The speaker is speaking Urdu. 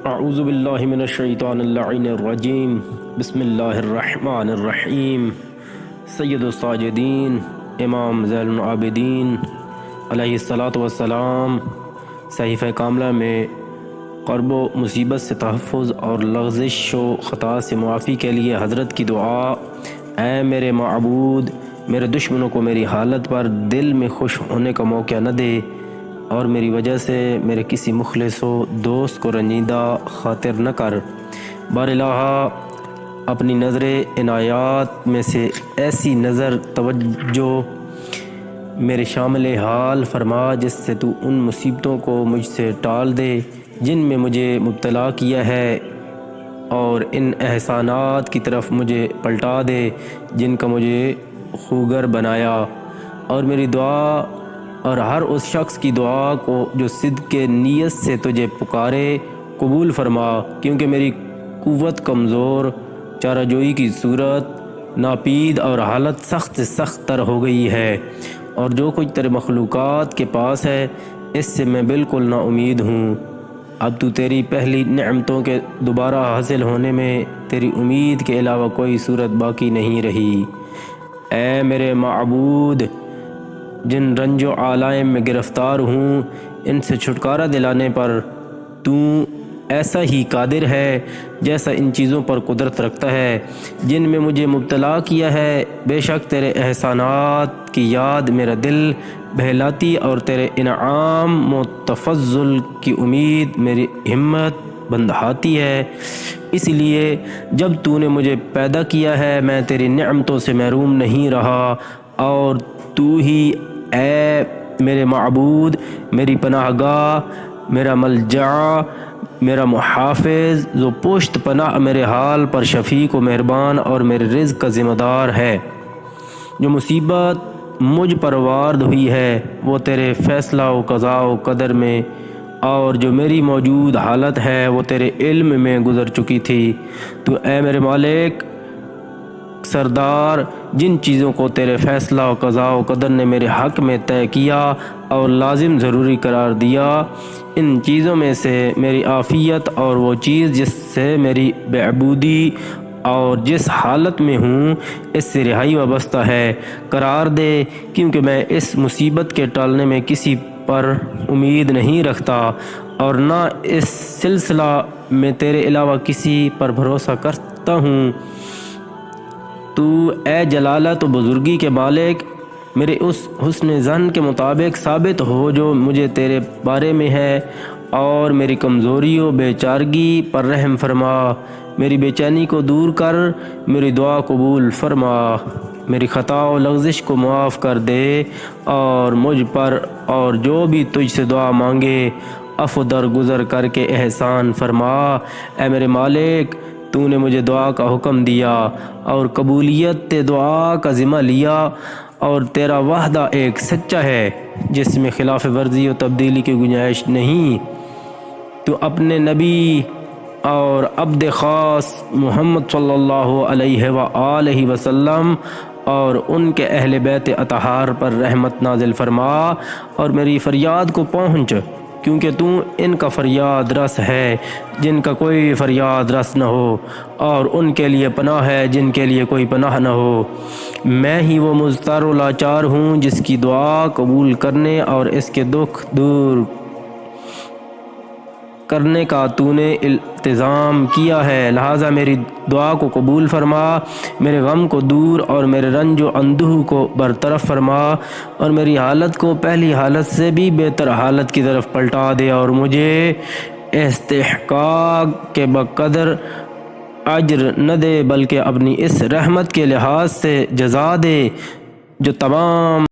اعوذ باللہ من الشیطان اللعین الرجیم بسم اللہ الرحمن الرحیم سید الساجدین امام زین العابدین علیہ الصلاۃ والسلام صحیفہ کاملہ میں قرب و مصیبت سے تحفظ اور لغزش و خطا سے معافی کے لیے حضرت کی دعا: اے میرے معبود، میرے دشمنوں کو میری حالت پر دل میں خوش ہونے کا موقع نہ دے، اور میری وجہ سے میرے کسی مخلص و دوست کو رنجیدہ خاطر نہ کر۔ بار الہ، اپنی نظر عنایات میں سے ایسی نظر توجہ میرے شامل حال فرما جس سے تو ان مصیبتوں کو مجھ سے ٹال دے جن میں مجھے مبتلا کیا ہے، اور ان احسانات کی طرف مجھے پلٹا دے جن کا مجھے خوگر بنایا، اور میری دعا اور ہر اس شخص کی دعا کو جو صدق نیت سے تجھے پکارے قبول فرما، کیونکہ میری قوت کمزور، چارہ جوئی کی صورت ناپید اور حالت سخت سے سخت تر ہو گئی ہے، اور جو کچھ تیرے مخلوقات کے پاس ہے اس سے میں بالکل نا امید ہوں۔ اب تو تیری پہلی نعمتوں کے دوبارہ حاصل ہونے میں تیری امید کے علاوہ کوئی صورت باقی نہیں رہی۔ اے میرے معبود، جن رنج و آلائم میں گرفتار ہوں ان سے چھٹکارا دلانے پر تو ایسا ہی قادر ہے جیسا ان چیزوں پر قدرت رکھتا ہے جن میں مجھے مبتلا کیا ہے۔ بے شک تیرے احسانات کی یاد میرا دل بہلاتی، اور تیرے انعام و تفضل کی امید میری ہمت بندھاتی ہے۔ اس لیے جب تو نے مجھے پیدا کیا ہے میں تیری نعمتوں سے محروم نہیں رہا، اور تو ہی اے میرے معبود میری پناہ گاہ، میرا ملجا، میرا محافظ، جو پشت پناہ میرے حال پر شفیق و مہربان اور میرے رزق کا ذمہ دار ہے۔ جو مصیبت مجھ پر وارد ہوئی ہے وہ تیرے فیصلہ و قضاء و قدر میں، اور جو میری موجود حالت ہے وہ تیرے علم میں گزر چکی تھی۔ تو اے میرے مالک سردار، جن چیزوں کو تیرے فیصلہ و قضاء و قدر نے میرے حق میں طے کیا اور لازم ضروری قرار دیا، ان چیزوں میں سے میری عافیت اور وہ چیز جس سے میری بےعبودی اور جس حالت میں ہوں اس سے رہائی وابستہ ہے قرار دے، کیونکہ میں اس مصیبت کے ٹالنے میں کسی پر امید نہیں رکھتا، اور نہ اس سلسلہ میں تیرے علاوہ کسی پر بھروسہ کرتا ہوں۔ تو اے جلالت و بزرگی کے مالک، میرے اس حسن ظن کے مطابق ثابت ہو جو مجھے تیرے بارے میں ہے، اور میری کمزوری و بے چارگی پر رحم فرما، میری بے چینی کو دور کر، میری دعا قبول فرما، میری خطا و لغزش کو معاف کر دے، اور مجھ پر اور جو بھی تجھ سے دعا مانگے عفو درگزر کر کے احسان فرما۔ اے میرے مالک، تو نے مجھے دعا کا حکم دیا اور قبولیت دعا کا ذمہ لیا، اور تیرا وعدہ ایک سچا ہے جس میں خلاف ورزی و تبدیلی کی گنجائش نہیں۔ تو اپنے نبی اور عبد خاص محمد صلی اللہ علیہ وآلہ وسلم اور ان کے اہل بیت اطہار پر رحمت نازل فرما، اور میری فریاد کو پہنچ، کیونکہ تو ان کا فریاد رس ہے جن کا کوئی فریاد رس نہ ہو، اور ان کے لیے پناہ ہے جن کے لیے کوئی پناہ نہ ہو۔ میں ہی وہ مضطر و لاچار ہوں جس کی دعا قبول کرنے اور اس کے دکھ دور کرنے کا تو نے التزام کیا ہے، لہٰذا میری دعا کو قبول فرما، میرے غم کو دور اور میرے رنج و اندوہ کو برطرف فرما، اور میری حالت کو پہلی حالت سے بھی بہتر حالت کی طرف پلٹا دے، اور مجھے استحقاق کے بقدر اجر نہ دے بلکہ اپنی اس رحمت کے لحاظ سے جزا دے جو تمام